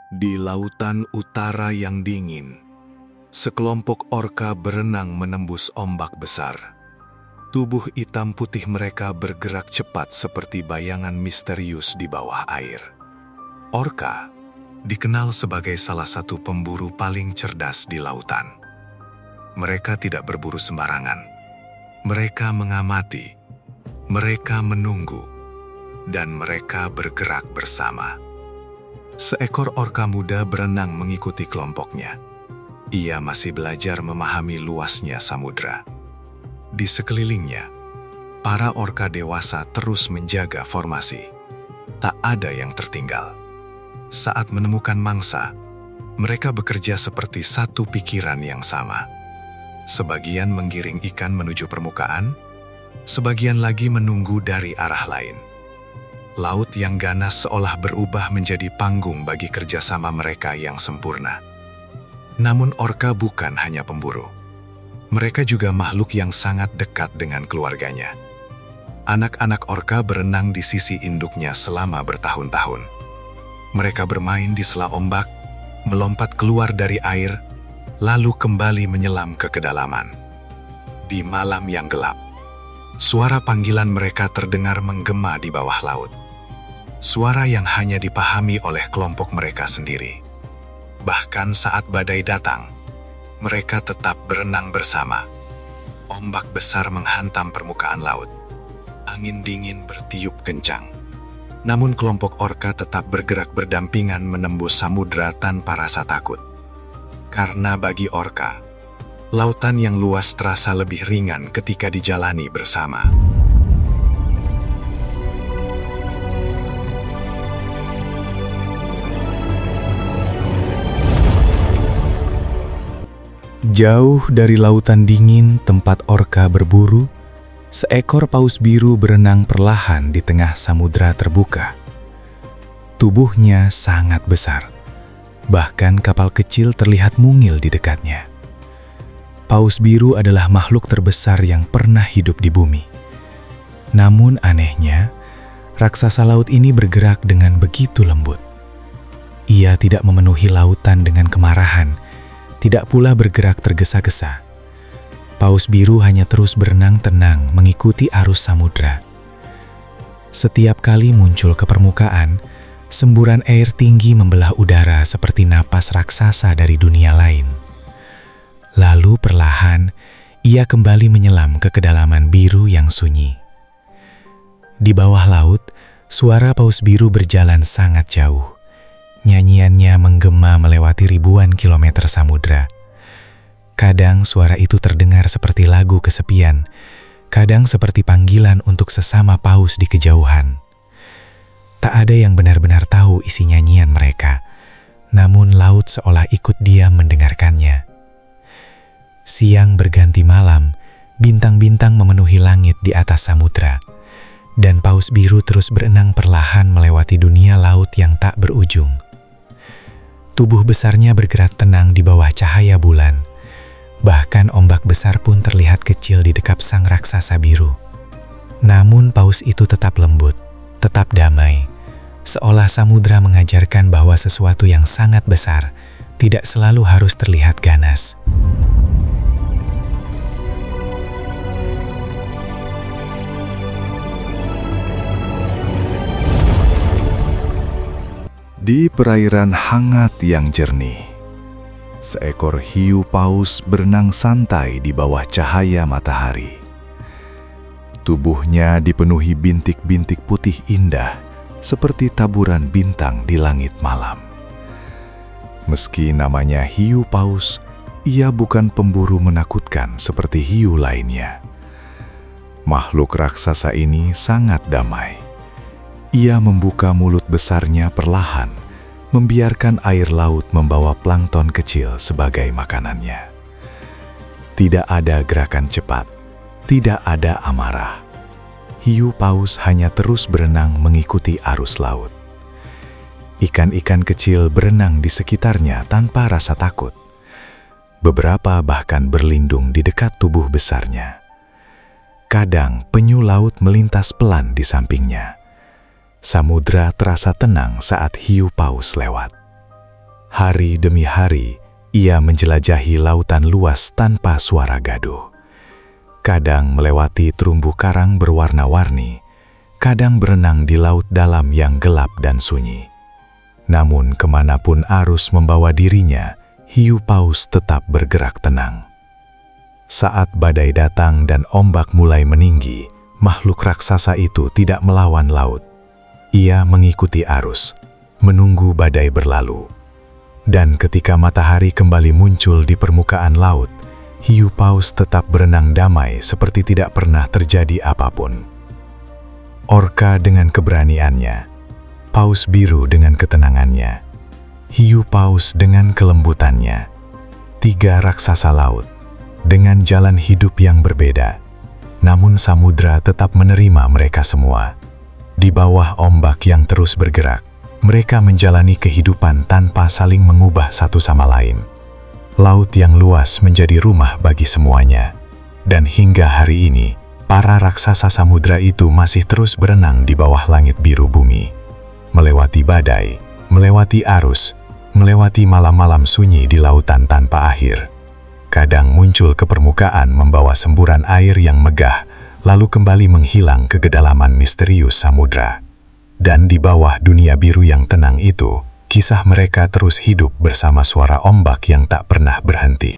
Di lautan utara yang dingin, sekelompok orka berenang menembus ombak besar. Tubuh hitam putih mereka bergerak cepat seperti bayangan misterius di bawah air. Orka dikenal sebagai salah satu pemburu paling cerdas di lautan. Mereka tidak berburu sembarangan. Mereka mengamati, mereka menunggu, dan mereka bergerak bersama. Seekor orka muda berenang mengikuti kelompoknya. Ia masih belajar memahami luasnya samudra. Di sekelilingnya, para orka dewasa terus menjaga formasi. Tak ada yang tertinggal. Saat menemukan mangsa, mereka bekerja seperti satu pikiran yang sama. Sebagian menggiring ikan menuju permukaan, sebagian lagi menunggu dari arah lain. Laut yang ganas seolah berubah menjadi panggung bagi kerjasama mereka yang sempurna. Namun orka bukan hanya pemburu. Mereka juga makhluk yang sangat dekat dengan keluarganya. Anak-anak orka berenang di sisi induknya selama bertahun-tahun. Mereka bermain di sela ombak, melompat keluar dari air, lalu kembali menyelam ke kedalaman. Di malam yang gelap, suara panggilan mereka terdengar menggema di bawah laut. Suara yang hanya dipahami oleh kelompok mereka sendiri. Bahkan saat badai datang, mereka tetap berenang bersama. Ombak besar menghantam permukaan laut. Angin dingin bertiup kencang. Namun kelompok orka tetap bergerak berdampingan menembus samudra tanpa rasa takut. Karena bagi orka, lautan yang luas terasa lebih ringan ketika dijalani bersama. Jauh dari lautan dingin tempat orka berburu, seekor paus biru berenang perlahan di tengah samudra terbuka. Tubuhnya sangat besar, bahkan kapal kecil terlihat mungil di dekatnya. Paus biru adalah makhluk terbesar yang pernah hidup di bumi. Namun anehnya, raksasa laut ini bergerak dengan begitu lembut. Ia tidak memenuhi lautan dengan kemarahan, tidak pula bergerak tergesa-gesa. Paus biru hanya terus berenang tenang mengikuti arus samudra. Setiap kali muncul ke permukaan, semburan air tinggi membelah udara seperti napas raksasa dari dunia lain. Lalu perlahan, ia kembali menyelam ke kedalaman biru yang sunyi. Di bawah laut, suara paus biru berjalan sangat jauh. Nyanyiannya menggema melewati ribuan kilometer samudra. Kadang suara itu terdengar seperti lagu kesepian, kadang seperti panggilan untuk sesama paus di kejauhan. Tak ada yang benar-benar tahu isi nyanyian mereka, namun laut seolah ikut diam mendengarkannya. Siang berganti malam, bintang-bintang memenuhi langit di atas samudra, dan paus biru terus berenang perlahan melewati dunia laut yang tak berujung. Tubuh besarnya bergerak tenang di bawah cahaya bulan. Bahkan ombak besar pun terlihat kecil di dekat sang raksasa biru. Namun paus itu tetap lembut, tetap damai. Seolah samudra mengajarkan bahwa sesuatu yang sangat besar tidak selalu harus terlihat ganas. Di perairan hangat yang jernih, seekor hiu paus berenang santai di bawah cahaya matahari. Tubuhnya dipenuhi bintik-bintik putih indah, seperti taburan bintang di langit malam. Meski namanya hiu paus, ia bukan pemburu menakutkan seperti hiu lainnya. Makhluk raksasa ini sangat damai. Ia membuka mulut besarnya perlahan, membiarkan air laut membawa plankton kecil sebagai makanannya. Tidak ada gerakan cepat, tidak ada amarah. Hiu paus hanya terus berenang mengikuti arus laut. Ikan-ikan kecil berenang di sekitarnya tanpa rasa takut. Beberapa bahkan berlindung di dekat tubuh besarnya. Kadang penyu laut melintas pelan di sampingnya. Samudra terasa tenang saat hiu paus lewat. Hari demi hari, ia menjelajahi lautan luas tanpa suara gaduh. Kadang melewati terumbu karang berwarna-warni, kadang berenang di laut dalam yang gelap dan sunyi. Namun kemanapun arus membawa dirinya, hiu paus tetap bergerak tenang. Saat badai datang dan ombak mulai meninggi, makhluk raksasa itu tidak melawan laut. Ia mengikuti arus, menunggu badai berlalu. Dan ketika matahari kembali muncul di permukaan laut, hiu paus tetap berenang damai seperti tidak pernah terjadi apapun. Orka dengan keberaniannya, paus biru dengan ketenangannya, hiu paus dengan kelembutannya, tiga raksasa laut dengan jalan hidup yang berbeda. Namun samudra tetap menerima mereka semua. Di bawah ombak yang terus bergerak, mereka menjalani kehidupan tanpa saling mengubah satu sama lain. Laut yang luas menjadi rumah bagi semuanya. Dan hingga hari ini, para raksasa samudra itu masih terus berenang di bawah langit biru bumi. Melewati badai, melewati arus, melewati malam-malam sunyi di lautan tanpa akhir. Kadang muncul ke permukaan membawa semburan air yang megah, lalu kembali menghilang ke kedalaman misterius samudra. Dan di bawah dunia biru yang tenang itu, kisah mereka terus hidup bersama suara ombak yang tak pernah berhenti.